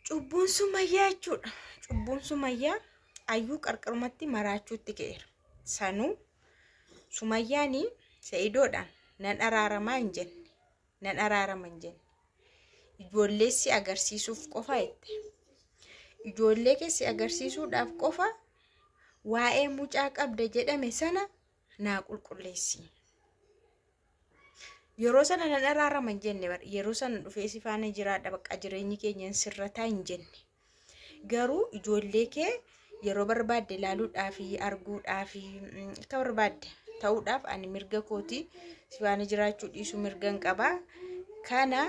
Cubbuun Sumayyaa jechuudha. Cubbuun Sumayyaa ayyuu qarqarumatti maraachuutti ka'eera. Sanuu Sumayyaani Sa'idoodhaan nan araaramaa hin jenne. Nan araarama hin jenne. Ijoollee si agarsiisuuf qofa jette. Ijoollee keessi agarsiisuudhaaf qofa waa'ee mucaa qabda jedhame sana naa qulqulleessi. Yeroo sana nan araarama hin jenne bar yeroo sana dhufee si faana jiraadha bakka jireenyi keenya sirrataa hin jenne. Garuu ijoollee kee yeroo barbaadde ilaaluudhaaf arguudhaaf akka barbaadde ta'uudhaaf ani mirga kooti si faana jiraachuu dhiisuu mirgan qaba. Kana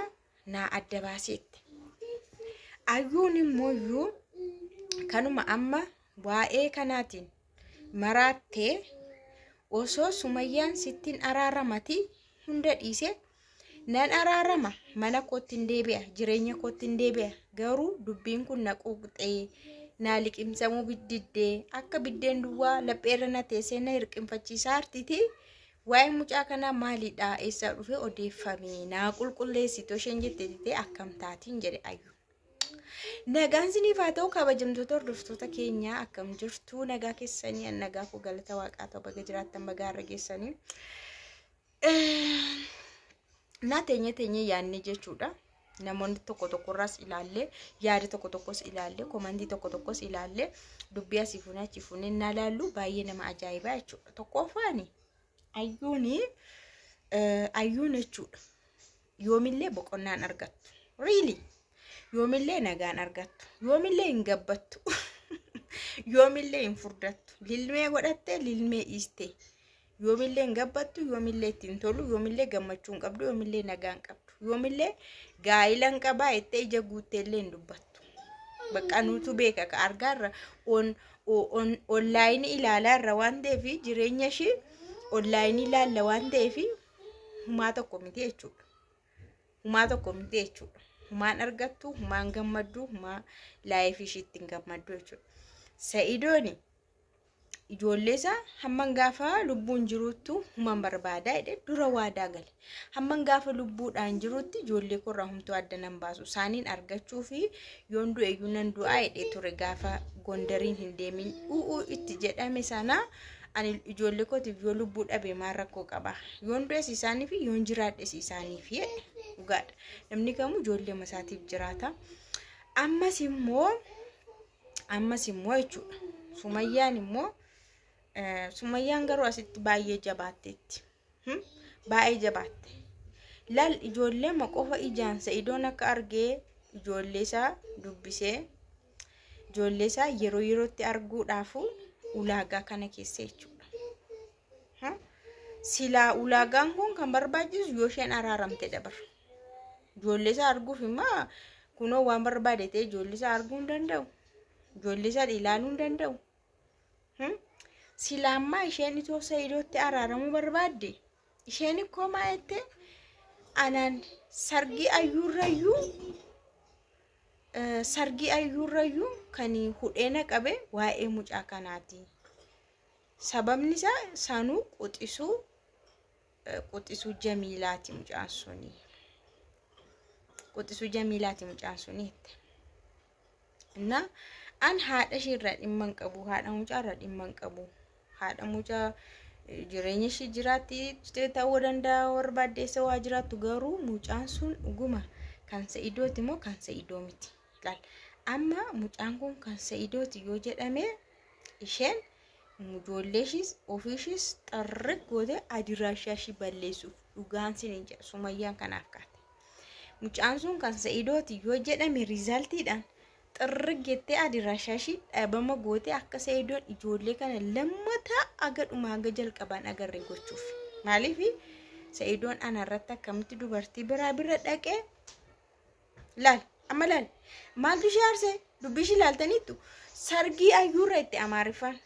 naa adda baasetti. Ayyuun immoo kanuma amma waa'ee kanaatiin maraattee osoo Sumayyaan sittiin araaramati hunda dhiise nan araarama mana kootiin deebi'a jireenya kootiin deebi'a garuu dubbiin kun na quuqxee naa liqimsamuu biddiddee akka biddeen duwwaa lapheerra na teessee na hirqinfachiisaa artiti waa'ee mucaa kanaa maalidha eessa dhufe odeeffame naa qulqulleessitoo isheen jettee akkam taatiin jedhe Ayyuu. Nagaan siniif haa ta'u kabajamtoota hordoftoota keenyaa akkam jirtu nagaa keessanii nagaa koo galata waaqaa ta'u baga jiraattan baga har'a geessanii. Na teenye yaanni jechuudha. Namoonni tokko tokkorraas ilaalle yaada tokko tokkos ilaalle komantii tokko tokkos ilaalle dubbii asii fuunee achi fuunee na laallu baay'ee nama ajaa'ibaa jechuudha. Tokkoffaani ayyuun jechuudha. Yoomillee boqonnaan argattu. Really? Yoomillee nagaan argattu. Yoomillee hin gabbattu. Yoomillee hin furdattu. Lilmee godhatte lilmee dhiiste. Yoomillee hin gabbattu, yoomillee ittiin tolu, yoomillee gammachuu hin qabdu, yoomillee nagaa hin qabdu. Yoomillee gaa'ila hin qabaa jettee ija guutteellee hin dubbattu. Bakka nutu beeka ka argaarra onlaayinii ilaalaa irra waan ta'eef jireenya ishee onlaayinii ilaalla waan ta'eef humaa tokko miti jechuudha. Humaa tokko miti jechuudha. Humaan argattu, humaan gammaddu, humaa laayifii ishiitti hin gammaddu jechuudha. Sa'idooni ijoollee isaa hamman gaafa lubbuun jiruutti human barbaadaa jedhe dura waadaa gale. Hamman gaafa lubbuudhaan jiruutti ijoollee korraa humtuu adda nan baasu. Isaaniin argachuu fi yoon du'e iyyuu nan du'aa jedhee ture gaafa Gondariin hin deemin itti jedhame sana ani ijoollee kootiif yoo lubbuu dhabe maal rakkoo qaba. Yoon du'es isaanii fi yoon jiraadhes isaaniif jedhe dhugaadha. Namni kamuu ijoollee masaatiif jiraata. Ammas immoo jechuudha. Sumayyaan immoo Sumayyaan garuu asitti baay'ee jabaatteetti. Baay'ee jabaatte. Laal ijoollee maqofa ijaan Sa'idoon akka argee ijoollee isaa dubbisee ijoollee isaa yeroo yerootti arguudhaaf ulaagaa kana keessa jechuudha. Silaa ulaagaan kun kan barbaachisu yoo isheen araaramte dabar. Ijoollee isaa arguuf immoo kunoo waan barbaade ta'e ijoollee isaa arguu hin danda'u. Ijoollee isaa ilaaluu hin danda'u. Silaammaa isheen itoo Sa'idootti araaramuu barbaadde isheen ikkoo maa'ette anaan sargii ayyuurrayyuu kan hudheena qabe waa'ee mucaa kanaati. Sababni isaa sanuu quxisuu Jamiilaati mucaan suni. Quxisuu Jamiilaati mucaan suni. Na an haadha isheerraa dhimma hin qabu, haadha mucaarraa dhimma hin qabu. Haadha mucaa jireenya ishee jiraatti ta'uu danda'a barbaaddeessa waa jiraattu garuu mucaan sun dhuguma kan Sa'idooti moo kan Sa'idoo miti. Laal amma mucaan kun kan Sa'idooti yoo jedhame isheen ijoollee ishees ofii ishees xarree gootee adiraashaa ishee balleessuuf dhugaan siniin jedha Sumayyaan kanaaf kaate. Mucaan sun kan Sa'idooti yoo jedhame riizaaltiidhaan xarreettee adiraashaa ishee dhabama gootee akka Sa'idoon ijoollee kana lammataa aga dhumaa aga jalqabaan agarree gochuuf. Maaliif Sa'idoon anarratti akkamitti dubartii biraa bira dhaqee laal amma laal maaltu ishee arsee dubbii ishee ilaaltaniittu sargii ayyuurra itti amaariffaan.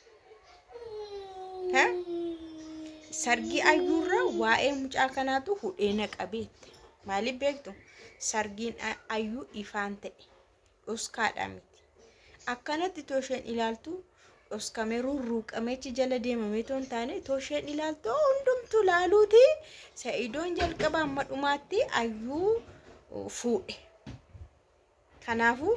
Sargii ayyuurra waa'ee mucaa kanaatu hudheena qabeette. Maaliif beektu sargiin ayyuu ifaan ta'e. Oskaadha miti. Akkanatti too isheen ilaaltu oskamee ruuqameechi jala deemamee toon taane too isheen ilaaltu hundumtu laaluuti Sa'idoon jalqaba amma dhumaatti ayyuu fuudhe. Kanaafuu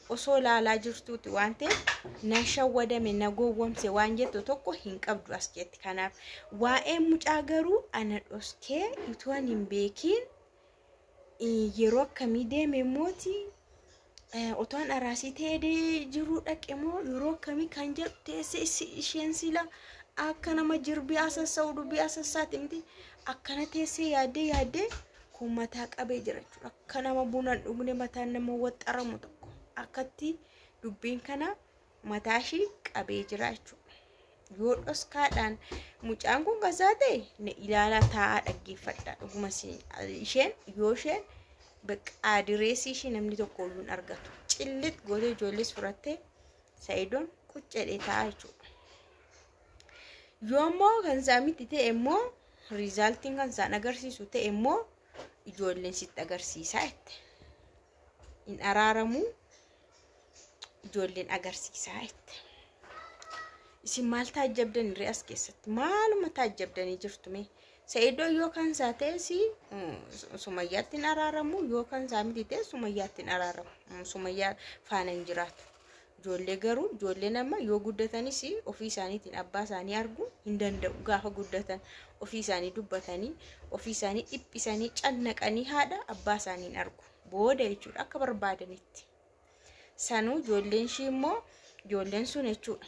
osoo laalaa jirtuuti waan ta'eef na shawwadame na gowwomse waan jettu tokko hin qabdu as jetti. Kanaaf waa'ee mucaa garuu ana dhoskee utuun hin beekiin yeroo akkamii deeme mooti otoon araasii ta'ee jiru dhaqe moo yeroo akkamii kan jedhu teessee isheen sila akka nama jirbii asassaa'u dubbii asassaati miti akkana teessee yaaddee kun mataa qabee jira jechuudha. Akka nama buna dhugne mataan nama waxxaramu tokko akkatti dubbiin kana mataashii qabee jira jechuudha. Yoo dhoskaadhaan mucaan kun gasaa ta'e ne ilaalaa taa'aa dhaggeeffadha. Dhuguma isheen yoo isheen bakka direesii ishee namni tokko iyyuu argatu. Cillit gootee ijoollees furattee Sa'iidoon quccedhee taa'aa jechuudha. Yoo immoo kan isaa miti ta'e immoo riizaaltiin kan isaan agarsiisu ta'e immoo ijoolleen sitti agarsiisaa jette. In araaramu ijoolleen agarsiisaa jette. Isin maal taajjabdan irree as keessatti maaluma taajjabdanii jirtu mee? Sa'iidoo yoo kan isaa ta'e Sumayyaatti hin araaramu yoo kan isaa miti ta'e Sumayyaatti hin araaramu. Sumayyaa faana hin jiraatu. Ijoollee garuu ijoollee nama yoo guddatanis ofii isaaniitiin abbaa isaanii arguu hin danda'u. Gaafa guddatan ofii isaanii dubbatanii ofii isaanii dhiphisanii cannaqanii haadha abbaa isaanii argu. Booda jechuudha akka barbaadanitti. Sanuu ijoolleen ishii immoo ijoolleen sun jechuudha.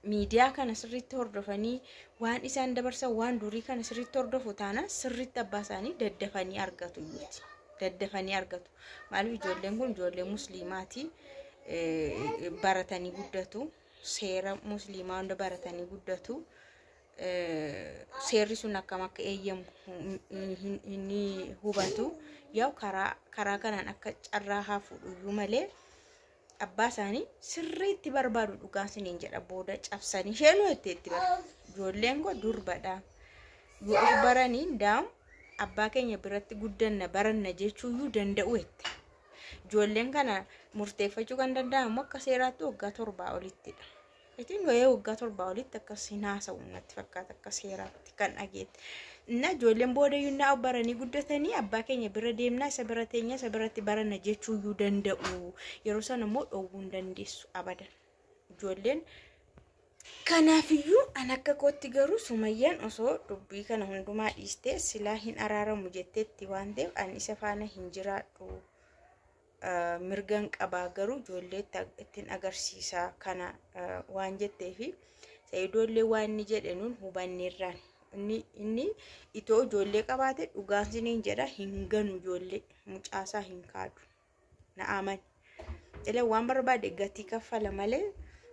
Miidiyaa kana sirriitti hordofanii waan isaan dabarsan waan durii kana sirriitti hordofu taana sirriitti abbaa isaanii daddafanii argatu iyyuuti. Daddafanii argatu. Maaliif ijoolleen kun ijoollee musliimaati. Baratanii guddatu. Seera musliimaa hunda baratanii guddatu. Seerri sun akkam akka eeyyamu inni hubatu. Yoo karaa kanaan akka carraa haa fuudhu malee abbaa isaanii sirriitti barbaadu dhugaan siniin jedha booda cabsanii isheenuu itti bara. Ijoolleen kun durbadha. Yoo of baranii daam abbaa keenya biratti guddanna baranna jechuuyyuu danda'u jette. Ijoolleen kana murteeffachuu kan danda'amu akka seeraatti waggaa 7 olittidha. Itiin gahee waggaa 7 olitti akkasiin haasa'u natti fakkaata akka seeraatti kan dhageetti. Na ijoolleen booda yunnaa baranii guddatanii abbaa keenya bira deemnaa isa bira teenya isa biratti baranna jechuuyyuu danda'u. Yeroo sana immoo dhoowwuu hin dandeessu abadan. Ijoolleen kanaafiyyuu an akka kootti garuu Sumayyaan osoo dubbii kana hundumaa dhiistee silaa hin araaramu jetteetti waan ta'eef an isa faana hin jiraadhu. Mirgan qabaa garuu ijoollee ittiin agarsiisaa kana waan jetteefi Sa'iidoollee waan inni jedhe nuun hubanneerraan. Inni itoo ijoollee qabaate dhugaan siniin jedha hin ganu ijoollee mucaasaa hin kaadu. Na amani. Illee waan barbaade gatii kaffala malee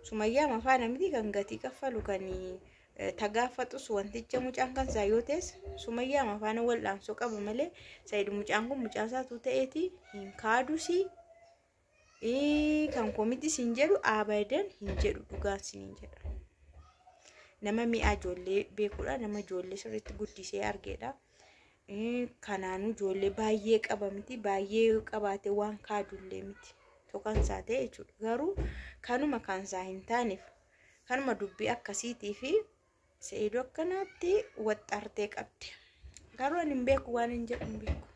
Sumayyaa mafaana miti kan gatii kaffalu kan tagaafatus wanticha mucaan kan isaa yoo ta'es Sumayyaa mafaana wal'aansoo qaba malee Sa'iid mucaan kun mucaasaatu ta'eeti hin kaadusi. Kan komitis hin jedhu abadan hin jedhu dhugaan siniin jedha. Nama mi'a ijoollee beekuudha. Nama ijoollee sirriitti guddisee argeedha. Kanaanuu ijoollee baay'ee qaba miti. Baay'ee qabaate waan kaadullee miti. Tokkan isaa ta'e jechuudha. Garuu kanuma kan isaa hin taaneef kanuma dubbii akkasiitii fi Sa'iidoo akkanaatti waxxartee qabdi. Garuu ani hin beeku waan hin jedhu hin beeku.